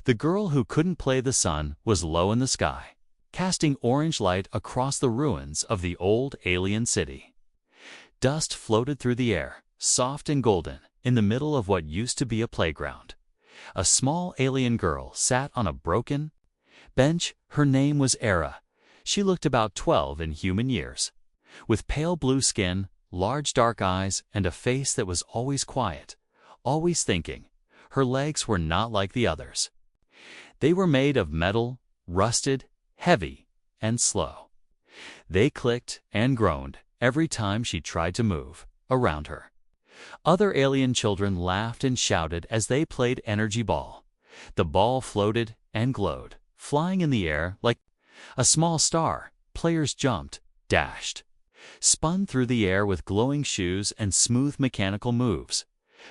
The girl who couldn't play the sun was low in the sky, casting orange light across the ruins of the old alien city. Dust floated through the air, soft and golden, in the middle of what used to be a playground. A small alien girl sat on a broken bench. Her name was Era. She looked about 12 in human years, with pale blue skin, large dark eyes, and a face that was always quiet, always thinking. Her legs were not like the others. They were made of metal, rusted, heavy, and slow. They clicked and groaned every time she tried to move around her. Other alien children laughed and shouted as they played energy ball. The ball floated and glowed, flying in the air like a small star. Players jumped, dashed, spun through the air with glowing shoes and smooth mechanical moves.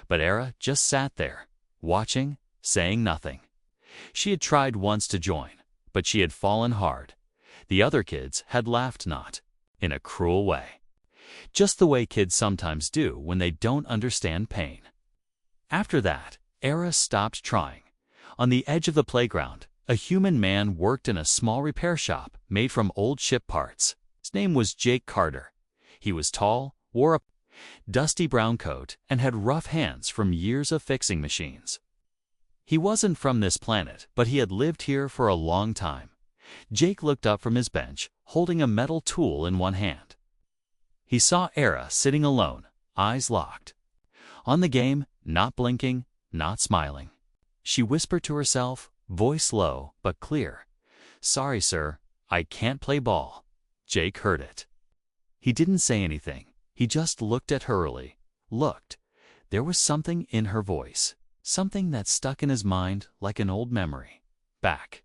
But Era just sat there, watching, saying nothing. She had tried once to join, but she had fallen hard. The other kids had laughed, not in a cruel way, just the way kids sometimes do when they don't understand pain. After that, Era stopped trying. On the edge of the playground, a human man worked in a small repair shop made from old ship parts. His name was Jake Carter. He was tall, wore a dusty brown coat, and had rough hands from years of fixing machines. He wasn't from this planet, but he had lived here for a long time. Jake looked up from his bench, holding a metal tool in one hand. He saw Era sitting alone, eyes locked on the game, not blinking, not smiling. She whispered to herself, voice low but clear, "Sorry, sir, I can't play ball." Jake heard it. He didn't say anything. He just looked at her. Looked. There was something in her voice, something that stuck in his mind like an old memory. Back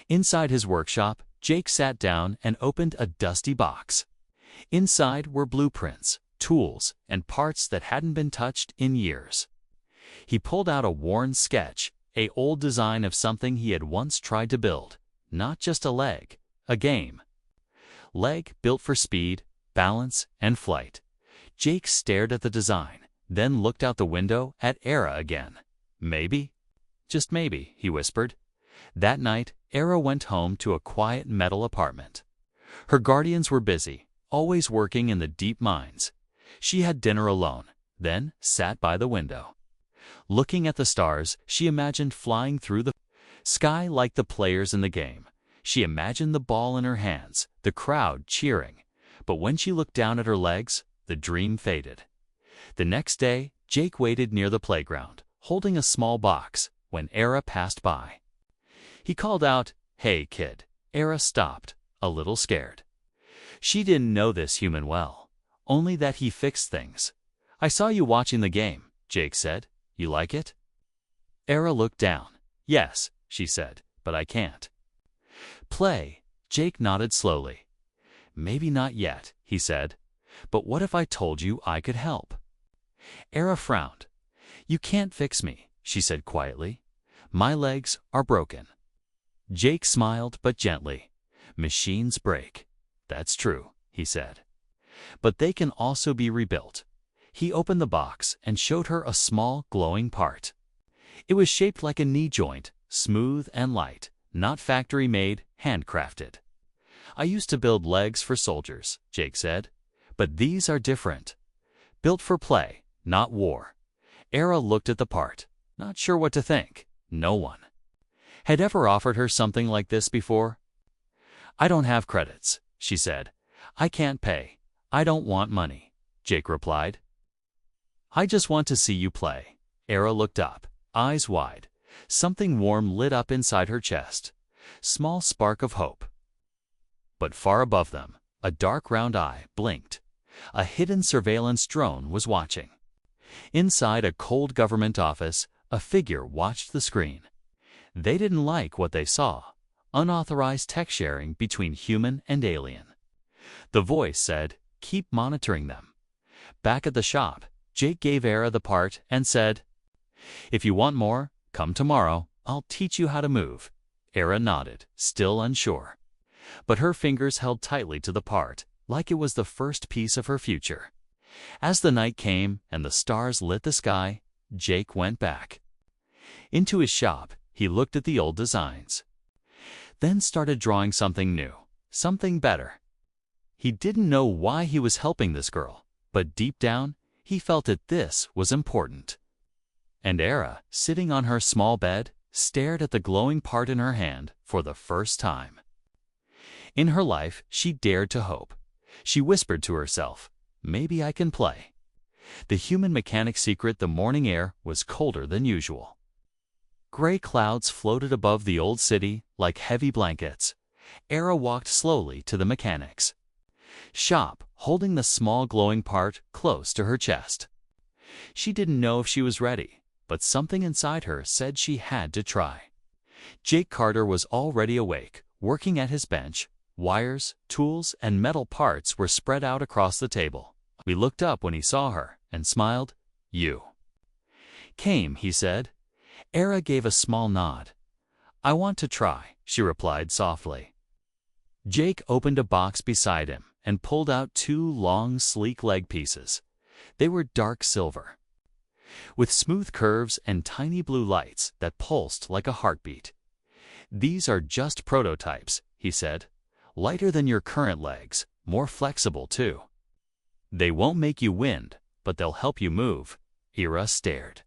inside his workshop, Jake sat down and opened a dusty box. Inside were blueprints, tools, and parts that hadn't been touched in years. He pulled out a worn sketch, an old design of something he had once tried to build. Not just a leg, a game. Leg built for speed, balance, and flight. Jake stared at the design, then looked out the window at Era again. Maybe, just maybe, he whispered. That night, Era went home to a quiet metal apartment. Her guardians were busy, always working in the deep mines. She had dinner alone, then sat by the window. Looking at the stars, she imagined flying through the sky like the players in the game. She imagined the ball in her hands, the crowd cheering. But when she looked down at her legs, the dream faded. The next day, Jake waited near the playground, holding a small box, when Era passed by. He called out, "Hey, kid." Era stopped, a little scared. She didn't know this human well, only that he fixed things. "I saw you watching the game," Jake said. "You like it?" Era looked down. "Yes," she said, "but I can't play." Jake nodded slowly. "Maybe not yet," he said. "But what if I told you I could help?" Era frowned. "You can't fix me," she said quietly. "My legs are broken." Jake smiled, but gently. "Machines break. That's true," he said. "But they can also be rebuilt." He opened the box and showed her a small, glowing part. It was shaped like a knee joint, smooth and light, not factory-made, handcrafted. "I used to build legs for soldiers," Jake said. "But these are different. Built for play, not war." Era looked at the part, not sure what to think. No one had ever offered her something like this before. "I don't have credits," she said. "I can't pay. I don't want money," Jake replied. "I just want to see you play." Era looked up, eyes wide. Something warm lit up inside her chest. Small spark of hope. But far above them, a dark round eye blinked. A hidden surveillance drone was watching. Inside a cold government office, a figure watched the screen. They didn't like what they saw. Unauthorized tech sharing between human and alien. The voice said, "Keep monitoring them." Back at the shop, Jake gave Era the part and said, "If you want more, come tomorrow. I'll teach you how to move." Era nodded, still unsure. But her fingers held tightly to the part, like it was the first piece of her future. As the night came and the stars lit the sky, Jake went back into his shop. He looked at the old designs, then started drawing something new, something better. He didn't know why he was helping this girl, but deep down, he felt that this was important. And Era, sitting on her small bed, stared at the glowing part in her hand for the first time. In her life, she dared to hope. She whispered to herself, "Maybe I can play." The human mechanic's secret: the morning air was colder than usual. Gray clouds floated above the old city like heavy blankets. Era walked slowly to the mechanic's shop, holding the small glowing part close to her chest. She didn't know if she was ready, but something inside her said she had to try. Jake Carter was already awake, working at his bench. Wires, tools, and metal parts were spread out across the table. He looked up when he saw her and smiled. "You came," he said. Era gave a small nod. "I want to try," she replied softly. Jake opened a box beside him and pulled out two long, sleek leg pieces. They were dark silver, with smooth curves and tiny blue lights that pulsed like a heartbeat. "These are just prototypes," he said. "Lighter than your current legs, more flexible too. They won't make you wind, but they'll help you move." Era stared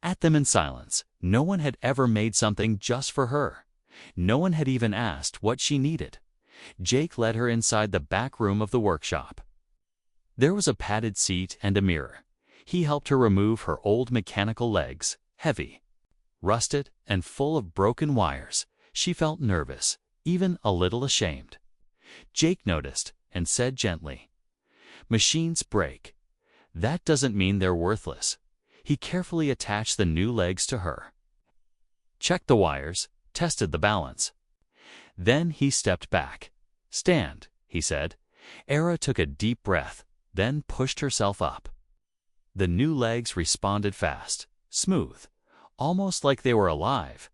at them in silence. No one had ever made something just for her. No one had even asked what she needed. Jake led her inside the back room of the workshop. There was a padded seat and a mirror. He helped her remove her old mechanical legs, heavy, rusted, and full of broken wires. She felt nervous, even a little ashamed. Jake noticed and said gently, "Machines break. That doesn't mean they're worthless." He carefully attached the new legs to her, checked the wires, tested the balance. Then he stepped back. "Stand," he said. Era took a deep breath, then pushed herself up. The new legs responded fast, smooth, almost like they were alive.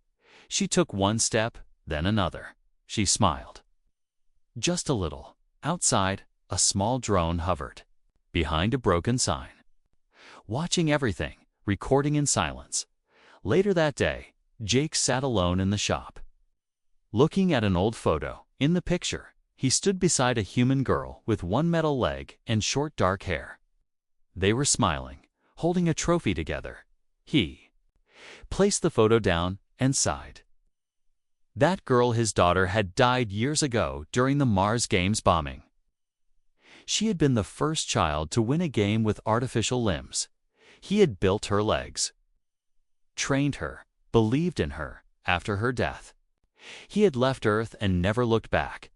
She took one step, then another. She smiled. Just a little. Outside, a small drone hovered behind a broken sign, watching everything, recording in silence. Later that day, Jake sat alone in the shop, looking at an old photo. In the picture, he stood beside a human girl with one metal leg and short dark hair. They were smiling, holding a trophy together. He placed the photo down and sighed. That girl, his daughter, had died years ago during the Mars Games bombing. She had been the first child to win a game with artificial limbs. He had built her legs, trained her, believed in her. After her death, he had left Earth and never looked back.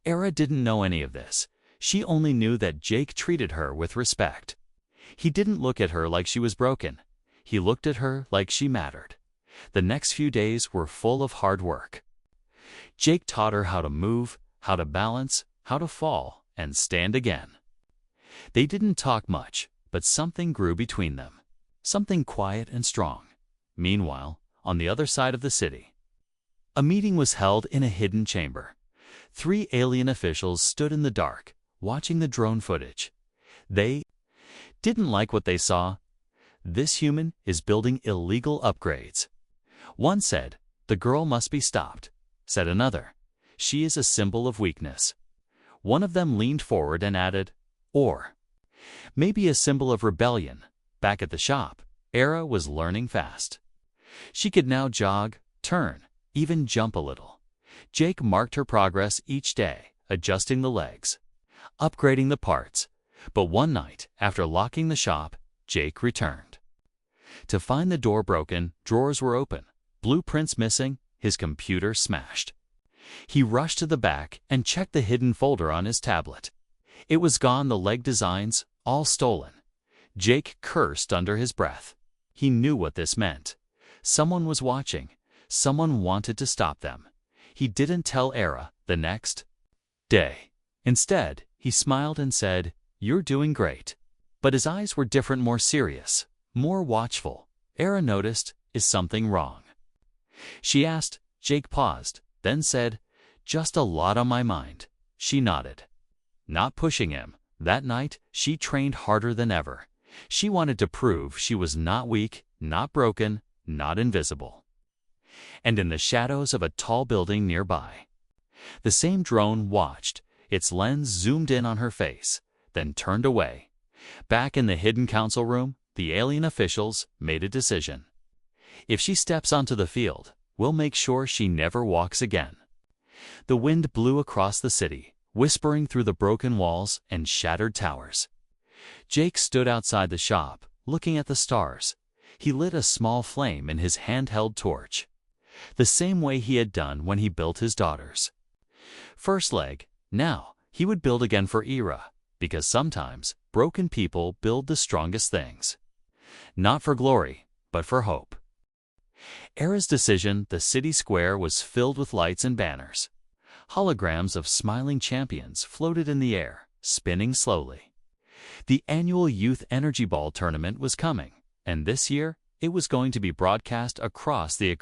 Era didn't know any of this. She only knew that Jake treated her with respect. He didn't look at her like she was broken. He looked at her like she mattered. The next few days were full of hard work. Jake taught her how to move, how to balance, how to fall and stand again. They didn't talk much, but something grew between them, something quiet and strong. Meanwhile, on the other side of the city, a meeting was held in a hidden chamber. 3 alien officials stood in the dark, watching the drone footage. They didn't like what they saw. "This human is building illegal upgrades." One said, "The girl must be stopped." Said another, "She is a symbol of weakness." One of them leaned forward and added, "Or maybe a symbol of rebellion." Back at the shop, Era was learning fast. She could now jog, turn, even jump a little. Jake marked her progress each day, adjusting the legs, upgrading the parts. But one night, after locking the shop, Jake returned to find the door broken, drawers were open, blueprints missing, his computer smashed. He rushed to the back and checked the hidden folder on his tablet. It was gone, the leg designs, all stolen. Jake cursed under his breath. He knew what this meant. Someone was watching. Someone wanted to stop them. He didn't tell Era the next day. Instead, he smiled and said, "You're doing great." But his eyes were different, more serious, more watchful. Era noticed, "Is something wrong?" she asked. Jake paused, then said, "Just a lot on my mind." She nodded, not pushing him. That night, she trained harder than ever. She wanted to prove she was not weak, not broken, not invisible. and in the shadows of a tall building nearby. The same drone watched, its lens zoomed in on her face, then turned away. Back in the hidden council room, the alien officials made a decision. If she steps onto the field, we'll make sure she never walks again. The wind blew across the city, whispering through the broken walls and shattered towers. Jake stood outside the shop, looking at the stars. He lit a small flame in his handheld torch, the same way he had done when he built his daughters. First leg, now he would build again for Era, because sometimes broken people build the strongest things. Not for glory, but for hope. Era's decision, the city square was filled with lights and banners. Holograms of smiling champions floated in the air, spinning slowly. The annual Youth Energy Ball tournament was coming, and this year it was going to be broadcast across the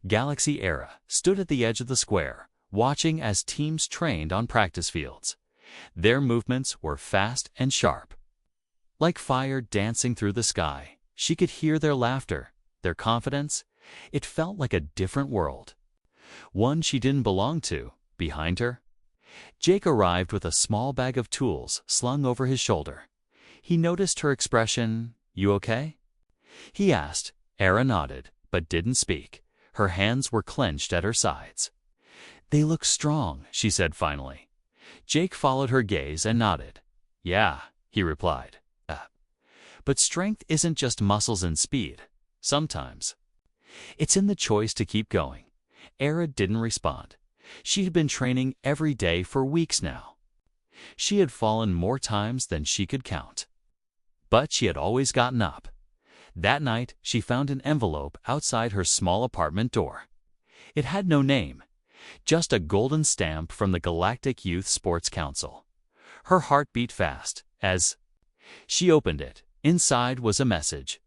galaxy. Era stood at the edge of the square, watching as teams trained on practice fields. Their movements were fast and sharp. Like fire dancing through the sky, she could hear their laughter, their confidence. It felt like a different world, one she didn't belong to. Behind her, Jake arrived with a small bag of tools slung over his shoulder. He noticed her expression. "You okay?" he asked. Era nodded, but didn't speak. Her hands were clenched at her sides. "They look strong," she said finally. Jake followed her gaze and nodded. "Yeah," he replied. But strength isn't just muscles and speed. Sometimes it's in the choice to keep going." Era didn't respond. She had been training every day for weeks now. She had fallen more times than she could count. But she had always gotten up. That night, she found an envelope outside her small apartment door. It had no name, just a golden stamp from the Galactic Youth Sports Council. Her heart beat fast as she opened it. Inside was a message.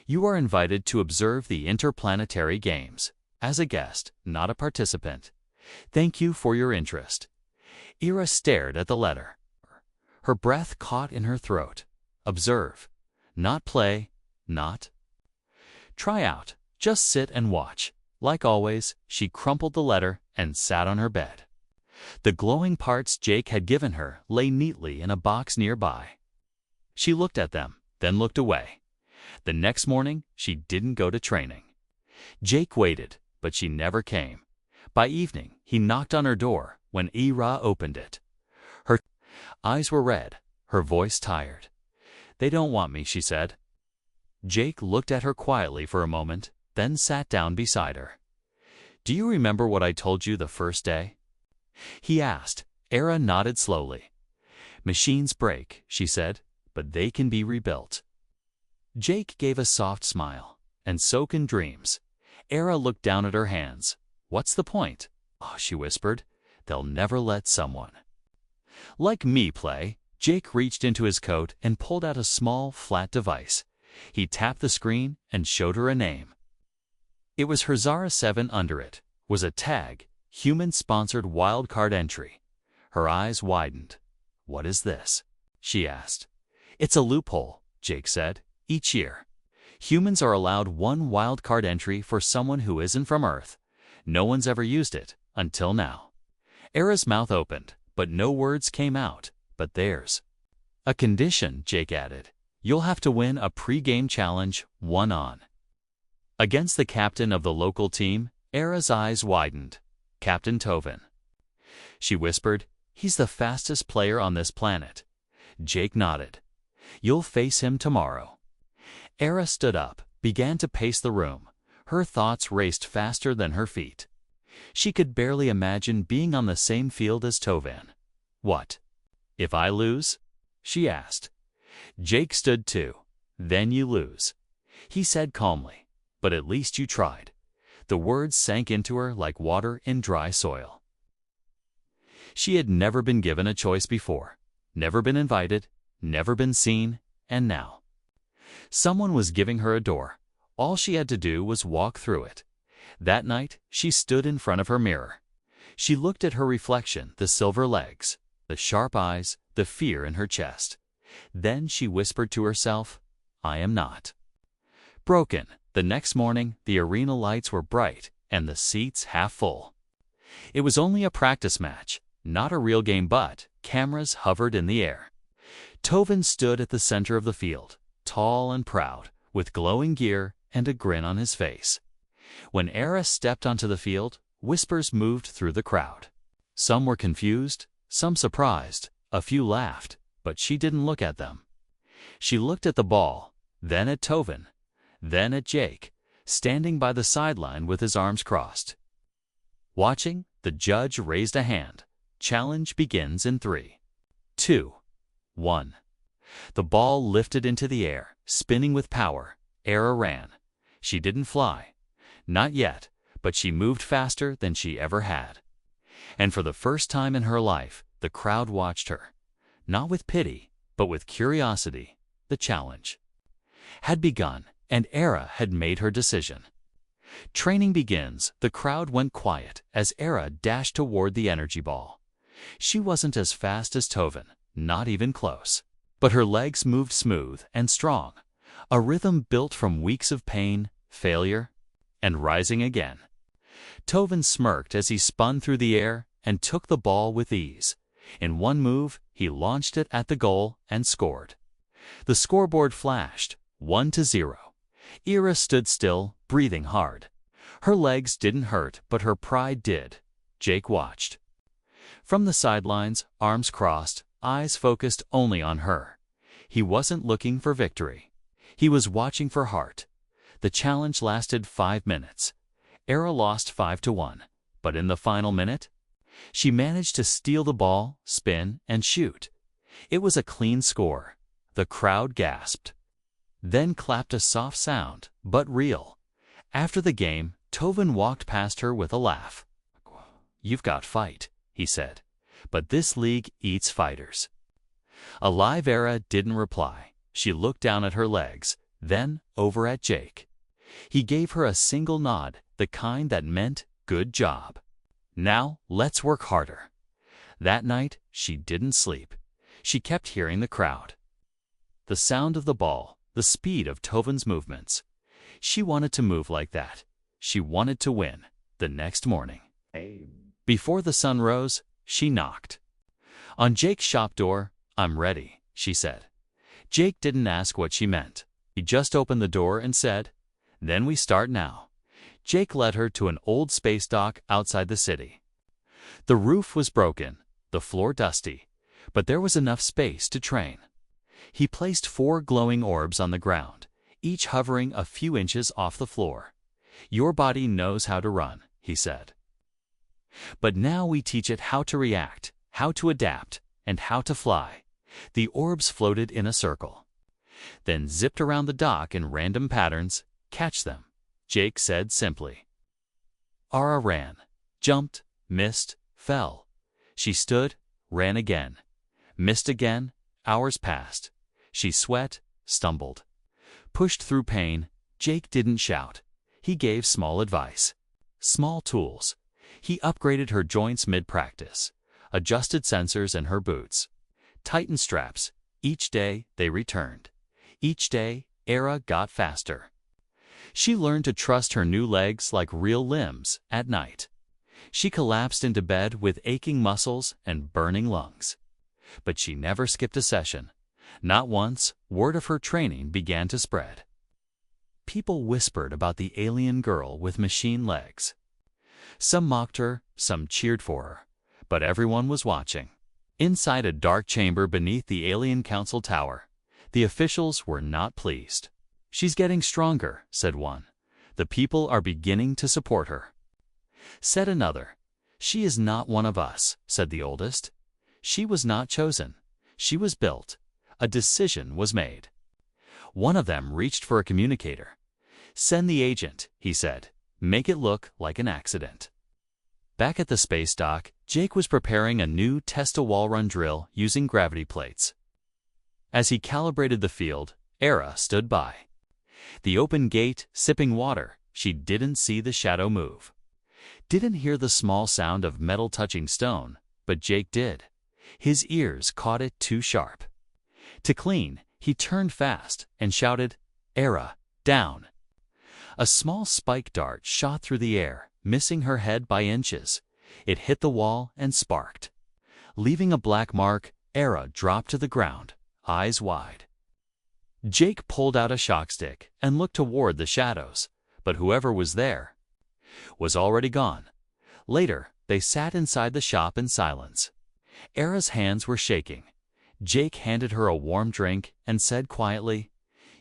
"You are invited to observe the Interplanetary Games, as a guest, not a participant. Thank you for your interest." Era stared at the letter. Her breath caught in her throat. Observe. Not play, not try out. Just sit and watch. Like always, she crumpled the letter and sat on her bed. The glowing parts Jake had given her lay neatly in a box nearby. She looked at them, then looked away. The next morning, she didn't go to training. Jake waited, but she never came. By evening, he knocked on her door. When Era opened it, her eyes were red, her voice tired. "They don't want me," she said. Jake looked at her quietly for a moment, then sat down beside her. "Do you remember what I told you the first day?" he asked. Era nodded slowly. "Machines break," she said, "but they can be rebuilt." Jake gave a soft smile. "And so can dreams." Era looked down at her hands. "What's the point?" "Oh," she whispered. "They'll never let someone like me play." Jake reached into his coat and pulled out a small, flat device. He tapped the screen and showed her a name. It was Herzara 7. Under it was a tag, human-sponsored wildcard entry. Her eyes widened. "What is this?" she asked. "It's a loophole," Jake said. "Each year, humans are allowed one wildcard entry for someone who isn't from Earth. No one's ever used it, until now." Era's mouth opened, but no words came out. "But there's a condition," Jake added. "You'll have to win a pre-game challenge, one-on against the captain of the local team." Era's eyes widened. "Captain Tovin," she whispered. "He's the fastest player on this planet." Jake nodded. "You'll face him tomorrow." Era stood up, began to pace the room. Her thoughts raced faster than her feet. She could barely imagine being on the same field as Tovin. "What if I lose?" she asked. Jake stood too. "Then you lose," he said calmly. "But at least you tried." The words sank into her like water in dry soil. She had never been given a choice before, never been invited, never been seen, and now someone was giving her a door. All she had to do was walk through it. That night, she stood in front of her mirror. She looked at her reflection, the silver legs, the sharp eyes, the fear in her chest. Then she whispered to herself, "I am not broken." The next morning, the arena lights were bright. and the seats half full. It was only a practice match, not a real game, but cameras hovered in the air. Tovin stood at the center of the field, tall and proud, with glowing gear and a grin on his face. When Era stepped onto the field, whispers moved through the crowd. Some were confused, some surprised, a few laughed, but she didn't look at them. She looked at the ball, then at Tovin, then at Jake, standing by the sideline with his arms crossed. Watching, the judge raised a hand. Challenge begins in 3, 2, 1. The ball lifted into the air, spinning with power. Era ran. She didn't fly. Not yet, but she moved faster than she ever had. And for the first time in her life, the crowd watched her. Not with pity, but with curiosity. The challenge had begun, and Era had made her decision. Training begins. The crowd went quiet as Era dashed toward the energy ball. She wasn't as fast as Tovin, not even close. But her legs moved smooth and strong, a rhythm built from weeks of pain, failure, and rising again. Tovin smirked as he spun through the air and took the ball with ease. In one move, he launched it at the goal and scored. The scoreboard flashed, 1-0. Era stood still, breathing hard. Her legs didn't hurt, but her pride did. Jake watched. From the sidelines, arms crossed, eyes focused only on her. He wasn't looking for victory. He was watching for heart. The challenge lasted 5 minutes. Era lost 5-1, but in the final minute, she managed to steal the ball, spin, and shoot. It was a clean score. The crowd gasped. Then clapped, a soft sound, but real. After the game, Tovin walked past her with a laugh. "You've got fight," he said, "but this league eats fighters." Alive Era didn't reply. She looked down at her legs, then over at Jake. He gave her a single nod, the kind that meant, "Good job. Now let's work harder." That night, she didn't sleep. She kept hearing the crowd. The sound of the ball, the speed of Tovin's movements. She wanted to move like that. She wanted to win. The next morning, before the sun rose, she knocked on Jake's shop door. "I'm ready," she said. Jake didn't ask what she meant. He just opened the door and said, "Then we start now." Jake led her to an old space dock outside the city. The roof was broken, the floor dusty, but there was enough space to train. He placed 4 glowing orbs on the ground, each hovering a few inches off the floor. "Your body knows how to run," he said. "But now we teach it how to react, how to adapt, and how to fly." The orbs floated in a circle, then zipped around the dock in random patterns. "Catch them," Jake said simply. Ara ran, jumped, missed, fell. She stood, ran again, missed again. Hours passed. She sweat, stumbled, pushed through pain. Jake didn't shout. He gave small advice, small tools. He upgraded her joints mid-practice, adjusted sensors in her boots, tightened straps. Each day they returned. Each day, Era got faster. She learned to trust her new legs like real limbs. At night, she collapsed into bed with aching muscles and burning lungs. But she never skipped a session. Not once. Word of her training began to spread. People whispered about the alien girl with machine legs. Some mocked her, some cheered for her, but everyone was watching. Inside a dark chamber beneath the Alien Council Tower, the officials were not pleased. "She's getting stronger," said one. "The people are beginning to support her," said another. "She is not one of us," said the oldest. "She was not chosen. She was built. A decision was made." One of them reached for a communicator. "Send the agent," he said. "Make it look like an accident." Back at the space dock, Jake was preparing a new test-a-wall-run drill using gravity plates. As he calibrated the field, Era stood by the open gate, sipping water. She didn't see the shadow move, didn't hear the small sound of metal touching stone, but Jake did. His ears caught it too sharp. To clean, he turned fast and shouted, "Era, down!" A small spike dart shot through the air, missing her head by inches. It hit the wall and sparked. Leaving a black mark, Era dropped to the ground, eyes wide. Jake pulled out a shock stick and looked toward the shadows, but whoever was there was already gone. Later, they sat inside the shop in silence. Era's hands were shaking. Jake handed her a warm drink and said quietly,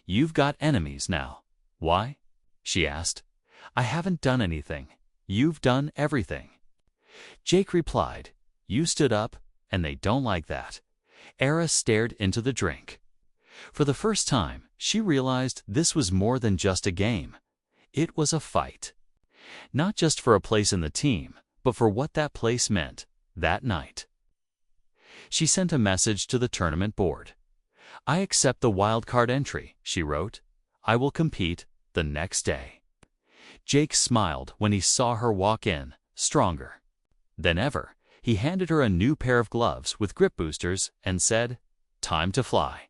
"You've got enemies now." "Why?" she asked. "I haven't done anything. You've done everything." Jake replied, "You stood up, and they don't like that." Era stared into the drink. For the first time, she realized this was more than just a game. It was a fight. Not just for a place in the team, but for what that place meant that night. She sent a message to the tournament board. "I accept the wildcard entry," she wrote. "I will compete the next day." Jake smiled when he saw her walk in, stronger than ever. He handed her a new pair of gloves with grip boosters and said, "Time to fly."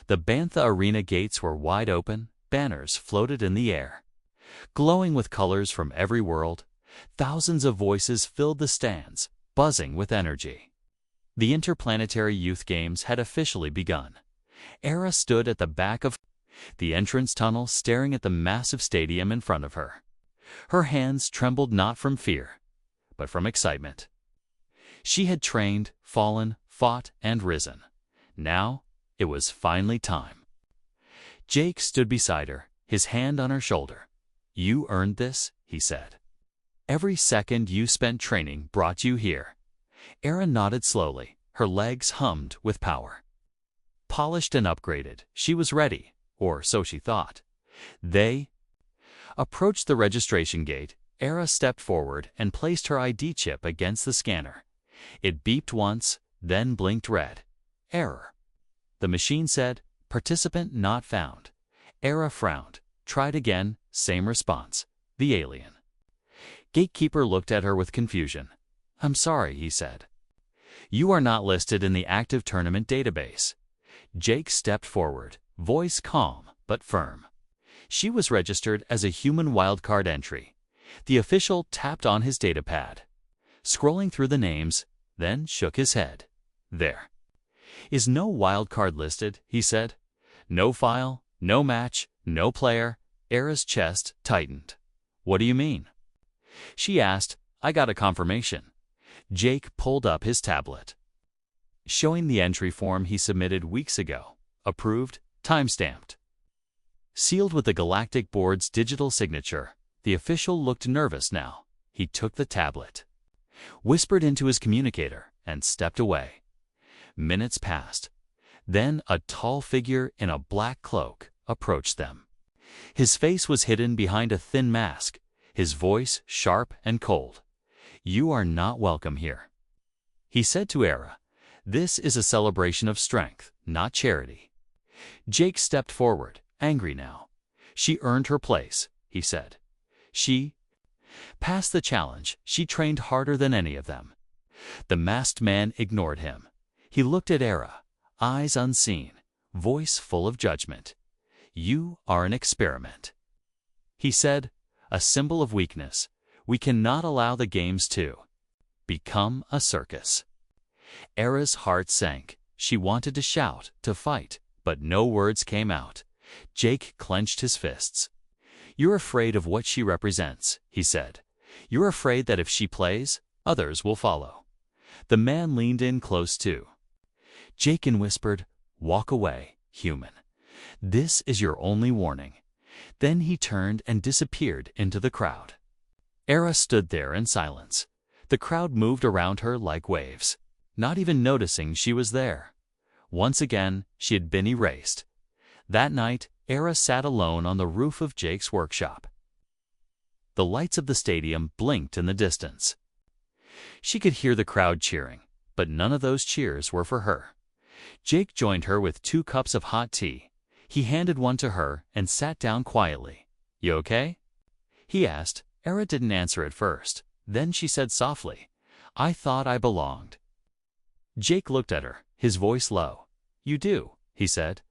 The Bantha Arena gates were wide open, banners floated in the air. Glowing with colors from every world, thousands of voices filled the stands, buzzing with energy. The Interplanetary Youth Games had officially begun. Era stood at the back of the entrance tunnel staring at the massive stadium in front of her. Her hands trembled not from fear, but from excitement. She had trained, fallen, fought, and risen. Now, it was finally time. Jake stood beside her, his hand on her shoulder. "You earned this," he said. "Every second you spent training brought you here." Era nodded slowly, her legs hummed with power. Polished and upgraded, she was ready, or so she thought. They approached the registration gate. Era stepped forward and placed her ID chip against the scanner. It beeped once, then blinked red. "Error." The machine said, "Participant not found." Era frowned, tried again, same response. The alien. Gatekeeper looked at her with confusion. "I'm sorry," he said. "You are not listed in the active tournament database." Jake stepped forward, voice calm but firm. She was registered as a human wildcard entry. The official tapped on his datapad, scrolling through the names, then shook his head. "There is no wildcard listed," he said. "No file, no match, no player." Era's chest tightened. "What do you mean?" she asked. "I got a confirmation." Jake pulled up his tablet, showing the entry form he submitted weeks ago. Approved, time-stamped. Sealed with the Galactic Board's digital signature. The official looked nervous now. He took the tablet, whispered into his communicator, and stepped away. Minutes passed. Then a tall figure in a black cloak approached them. His face was hidden behind a thin mask, his voice sharp and cold. "You are not welcome here," he said to Era. "This is a celebration of strength, not charity." Jake stepped forward, angry now. "She earned her place," he said. "She passed the challenge. She trained harder than any of them." The masked man ignored him. He looked at Era, eyes unseen, voice full of judgment. "You are an experiment," he said, "a symbol of weakness. We cannot allow the games to become a circus." Era's heart sank. She wanted to shout, to fight, but no words came out. Jake clenched his fists. "You're afraid of what she represents," he said. "You're afraid that if she plays, others will follow." The man leaned in close too. Jake whispered, "Walk away, human. This is your only warning." Then he turned and disappeared into the crowd. Era stood there in silence. The crowd moved around her like waves, not even noticing she was there. Once again, she had been erased. That night, Era sat alone on the roof of Jake's workshop. The lights of the stadium blinked in the distance. She could hear the crowd cheering, but none of those cheers were for her. Jake joined her with 2 cups of hot tea. He handed one to her and sat down quietly. "You okay?" he asked. Era didn't answer at first. Then she said softly, "I thought I belonged." Jake looked at her, his voice low. "You do," he said.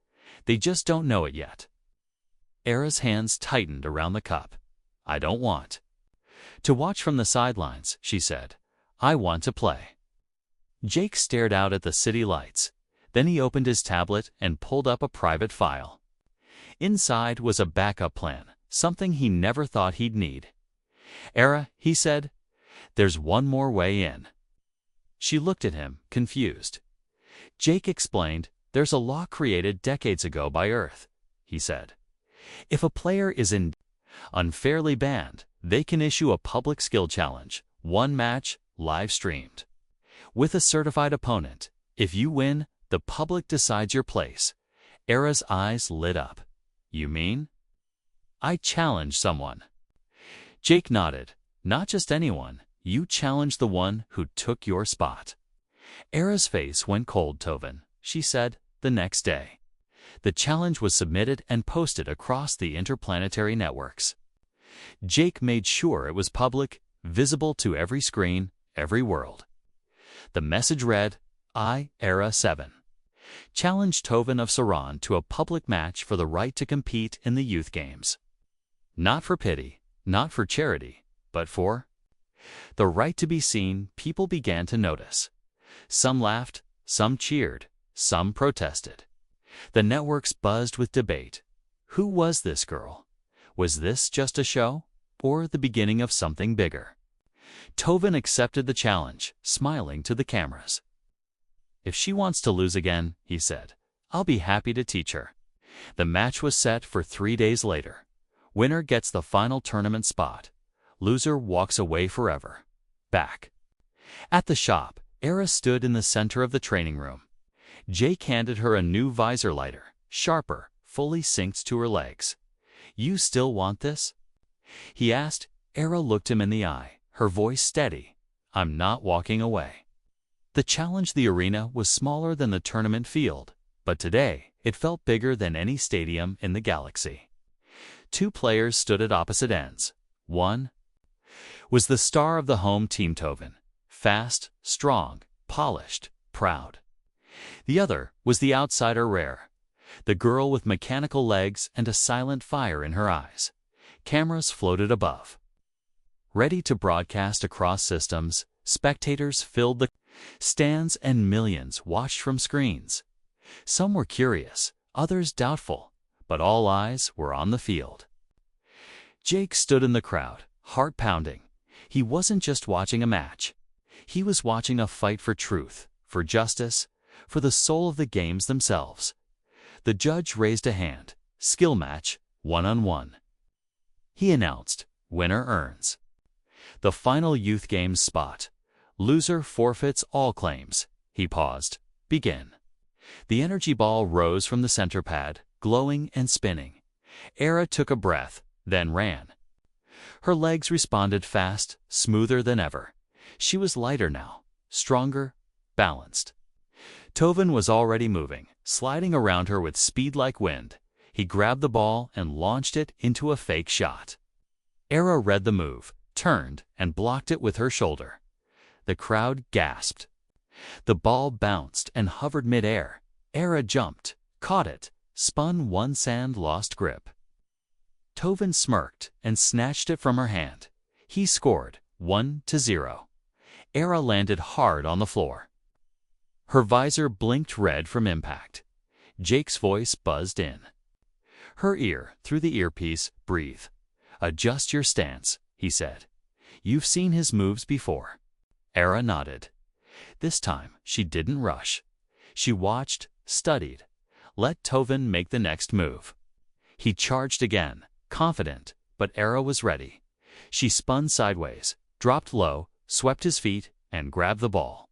"They just don't know it yet." Era's hands tightened around the cup. "I don't want To watch from the sidelines, she said. I want to play. Jake stared out at the city lights. Then he opened his tablet and pulled up a private file. Inside was a backup plan, something he never thought he'd need. Era, he said, there's one more way in. She looked at him, confused. Jake explained, there's a law created decades ago by Earth, he said. If a player is unfairly banned, they can issue a public skill challenge, one match, live streamed. With a certified opponent, if you win, the public decides your place. Era's eyes lit up. You mean? I challenge someone. Jake nodded. Not just anyone. You challenge the one who took your spot. Era's face went cold, Tovin, she said, the next day. The challenge was submitted and posted across the interplanetary networks. Jake made sure it was public, visible to every screen, every world. The message read, I, Era 7. Challenge Tovin of Saran to a public match for the right to compete in the youth games. Not for pity, not for charity, but for the right to be seen. People began to notice. Some laughed, some cheered, some protested. The networks buzzed with debate. Who was this girl? Was this just a show, or the beginning of something bigger? Tovin accepted the challenge, smiling to the cameras. If she wants to lose again, he said, I'll be happy to teach her. The match was set for 3 days later. Winner gets the final tournament spot. Loser walks away forever. Back. At the shop, Era stood in the center of the training room. Jake handed her a new visor lighter, sharper, fully synced to her legs. You still want this? He asked. Era looked him in the eye, her voice steady. I'm not walking away. The challenge, the arena, was smaller than the tournament field, but today it felt bigger than any stadium in the galaxy. 2 players stood at opposite ends. One was the star of the home team, Tovin, fast, strong, polished, proud. The other was the outsider, Rare, the girl with mechanical legs and a silent fire in her eyes. Cameras floated above. Ready to broadcast across systems, spectators filled the stands and millions watched from screens. Some were curious, others doubtful, but all eyes were on the field. Jake stood in the crowd, heart pounding. He wasn't just watching a match. He was watching a fight for truth, for justice, for the soul of the games themselves. The judge raised a hand. Skill match, 1-on-1. He announced, winner earns the final youth games spot. Loser forfeits all claims. He paused. Begin. The energy ball rose from the center pad, glowing and spinning. Era took a breath, then ran. Her legs responded fast, smoother than ever. She was lighter now, stronger, balanced. Tovin was already moving, sliding around her with speed like wind. He grabbed the ball and launched it into a fake shot. Era read the move, turned, and blocked it with her shoulder. The crowd gasped. The ball bounced and hovered mid-air. Era jumped, caught it, spun one sand, lost grip. Tovin smirked and snatched it from her hand. He scored, 1-0. Era landed hard on the floor. Her visor blinked red from impact. Jake's voice buzzed in her ear through the earpiece. Breathe. Adjust your stance, he said. You've seen his moves before. Era nodded. This time, she didn't rush. She watched, studied. Let Tovin make the next move. He charged again, confident, but Era was ready. She spun sideways, dropped low, swept his feet, and grabbed the ball.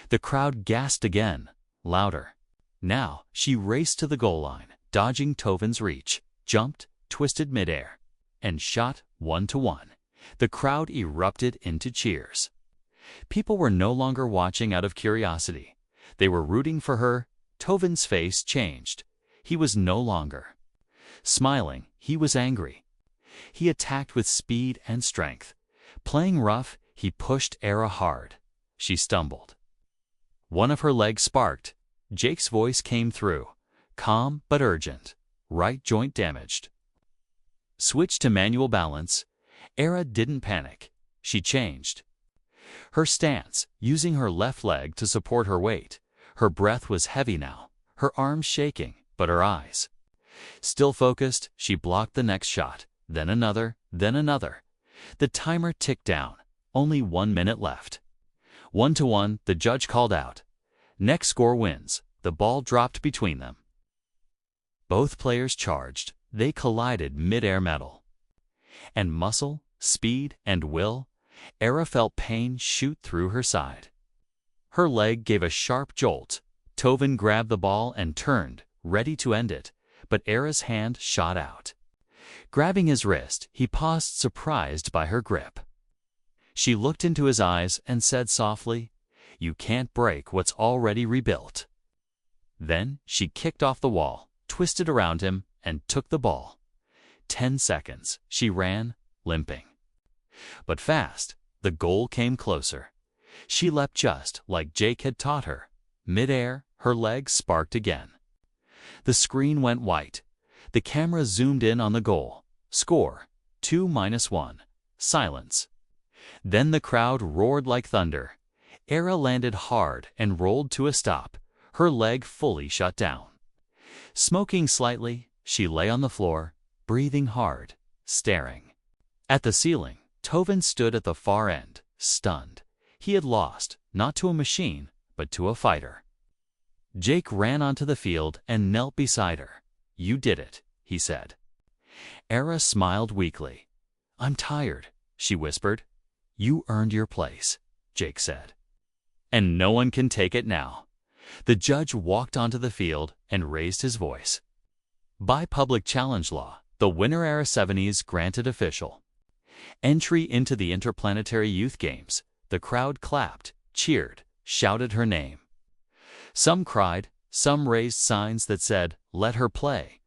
The crowd gasped again, louder. Now, she raced to the goal line, dodging Tovin's reach, jumped, twisted midair, and shot 1-1. The crowd erupted into cheers. People were no longer watching out of curiosity. They were rooting for her. Tovin's face changed. He was no longer smiling. He was angry. He attacked with speed and strength. Playing rough, he pushed Era hard. She stumbled. One of her legs sparked. Jake's voice came through, calm but urgent. Right joint damaged. Switch to manual balance. Era didn't panic. she changed her stance, using her left leg to support her weight. Her breath was heavy now, her arms shaking, but her eyes still focused. She blocked the next shot, then another, then another. The timer ticked down, only 1 minute left. 1-1, the judge called out. Next score wins. The ball dropped between them. Both players charged. They collided mid-air metal. And muscle, speed, and will, Era felt pain shoot through her side. Her leg gave a sharp jolt. Tovin grabbed the ball and turned, ready to end it, but Era's hand shot out. Grabbing his wrist, he paused, surprised by her grip. She looked into his eyes and said softly, "You can't break what's already rebuilt." Then she kicked off the wall, twisted around him, and took the ball. 10 seconds, she ran, limping. But fast, the goal came closer. She leapt just like Jake had taught her. Mid-air, her legs sparked again. The screen went white. The camera zoomed in on the goal. Score, 2-1. Silence. Then the crowd roared like thunder. Era landed hard and rolled to a stop, her leg fully shut down. Smoking slightly, she lay on the floor, breathing hard, staring at the ceiling. Tovin stood at the far end, stunned. He had lost, not to a machine, but to a fighter. Jake ran onto the field and knelt beside her. "You did it," he said. Era smiled weakly. "I'm tired," she whispered. "You earned your place," Jake said. "And no one can take it now." The judge walked onto the field and raised his voice. By public challenge law, the winner Era 70s granted official entry into the Interplanetary Youth Games. The crowd clapped, cheered, shouted her name. Some cried, some raised signs that said, "Let her play."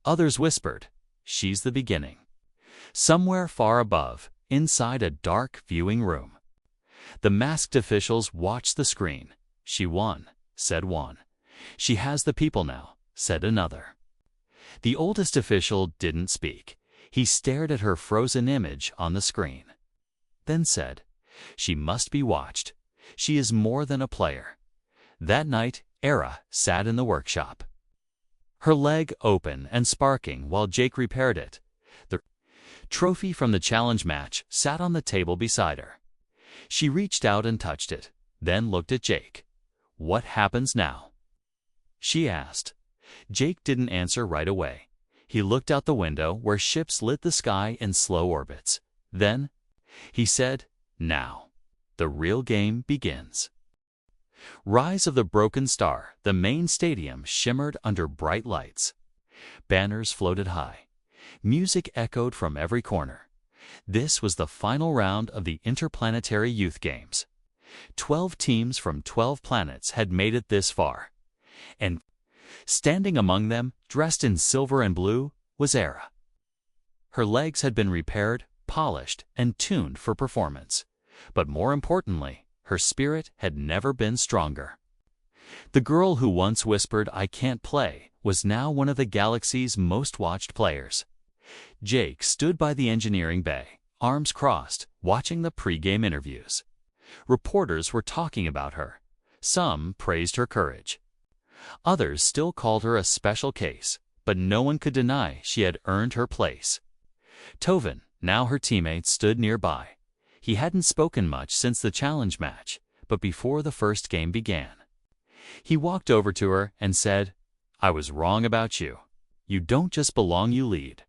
Others whispered, "She's the beginning." Somewhere far above, inside a dark viewing room, the masked officials watched the screen. "She won," said one. "She has the people now," said another. The oldest official didn't speak. He stared at her frozen image on the screen, then said, "She must be watched. She is more than a player." That night, Era sat in the workshop, her leg open and sparking while Jake repaired it. The trophy from the challenge match sat on the table beside her. She reached out and touched it, then looked at Jake. "What happens now?" she asked. Jake didn't answer right away. He looked out the window where ships lit the sky in slow orbits. Then he said, "Now, the real game begins." Rise of the Broken Star, the main stadium shimmered under bright lights. Banners floated high. Music echoed from every corner. This was the final round of the Interplanetary Youth Games. 12 teams from 12 planets had made it this far. And standing among them, dressed in silver and blue, was Era. Her legs had been repaired, polished, and tuned for performance. But more importantly, her spirit had never been stronger. The girl who once whispered, "I can't play," was now one of the galaxy's most watched players. Jake stood by the engineering bay, arms crossed, watching the pre-game interviews. Reporters were talking about her. Some praised her courage. Others still called her a special case, but no one could deny she had earned her place. Tovin, now her teammate, stood nearby. He hadn't spoken much since the challenge match, but before the first game began. He walked over to her and said, "I was wrong about you. You don't just belong, you lead."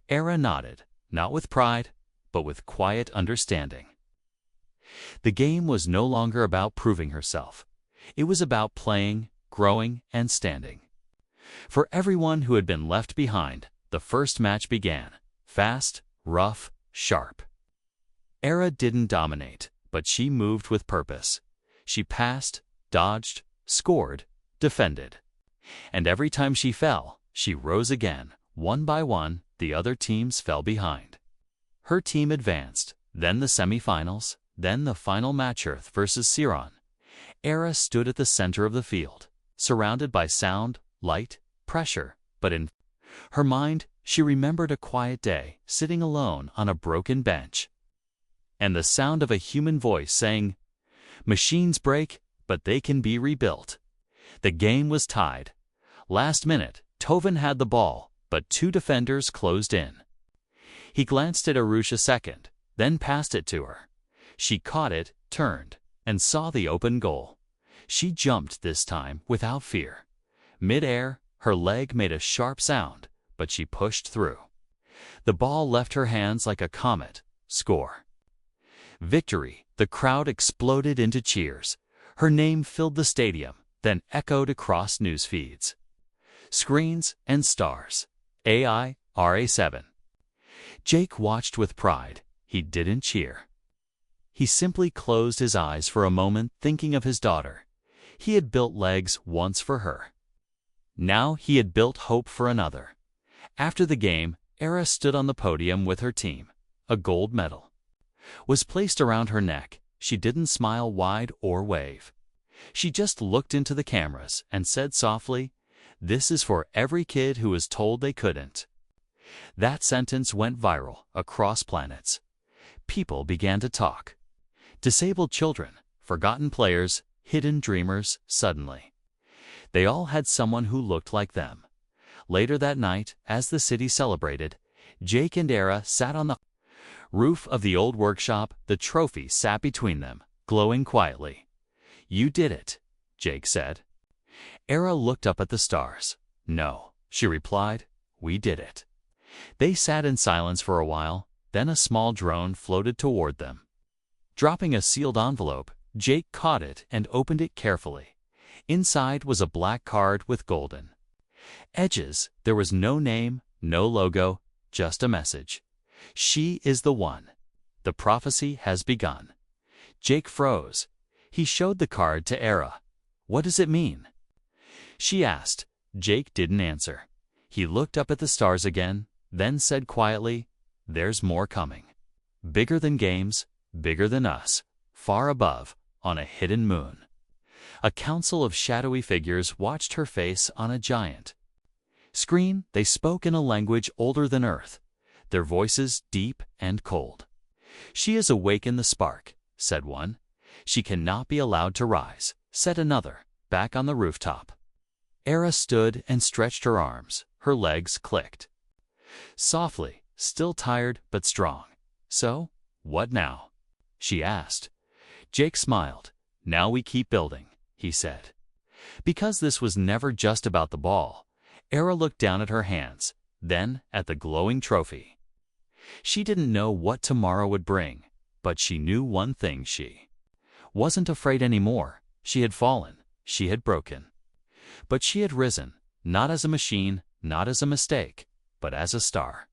Era nodded, not with pride, but with quiet understanding. The game was no longer about proving herself. It was about playing, growing, and standing. For everyone who had been left behind, the first match began. Fast, rough, sharp. Era didn't dominate, but she moved with purpose. She passed, dodged, scored, defended. And every time she fell, she rose again. One by one, the other teams fell behind. Her team advanced, then the semifinals, then the final match, Earth versus Siron. Era stood at the center of the field, surrounded by sound, light, pressure, but in her mind, she remembered a quiet day, sitting alone on a broken bench. and the sound of a human voice saying, "Machines break, but they can be rebuilt." The game was tied. Last minute, Tovin had the ball, but two defenders closed in. He glanced at Arusha second, then passed it to her. She caught it, turned, and saw the open goal. She jumped this time without fear. Mid-air, her leg made a sharp sound, but she pushed through. The ball left her hands like a comet. Score. Victory! The crowd exploded into cheers. Her name filled the stadium, then echoed across news feeds. Screens and stars. AI, RA7. Jake watched with pride. He didn't cheer. He simply closed his eyes for a moment, thinking of his daughter. He had built legs once for her. Now he had built hope for another. After the game, Era stood on the podium with her team. A gold medal was placed around her neck. She didn't smile wide or wave. She just looked into the cameras and said softly, "This is for every kid who was told they couldn't." That sentence went viral across planets. People began to talk. Disabled children, forgotten players, hidden dreamers, suddenly. They all had someone who looked like them. Later that night, as the city celebrated, Jake and Era sat on the roof of the old workshop. The trophy sat between them, glowing quietly. "You did it," Jake said. Era looked up at the stars. "No," she replied, "we did it." They sat in silence for a while, then a small drone floated toward them. Dropping a sealed envelope, Jake caught it and opened it carefully. Inside was a black card with golden edges. There was no name, no logo, just a message. "She is the one. The prophecy has begun." Jake froze. He showed the card to Era. "What does it mean?" she asked. Jake didn't answer. He looked up at the stars again, then said quietly, "There's more coming. Bigger than games, bigger than us, far above, on a hidden moon." A council of shadowy figures watched her face on a giant screen. They spoke in a language older than Earth, their voices deep and cold. "She has awakened the spark," said one. "She cannot be allowed to rise," said another, back on the rooftop. Era stood and stretched her arms. Her legs clicked. Softly, still tired but strong. "So, what now?" she asked. Jake smiled. "Now we keep building," he said. Because this was never just about the ball, Era looked down at her hands, then at the glowing trophy. She didn't know what tomorrow would bring, but she knew one thing: she wasn't afraid anymore. She had fallen, she had broken. But she had risen, not as a machine, not as a mistake, but as a star.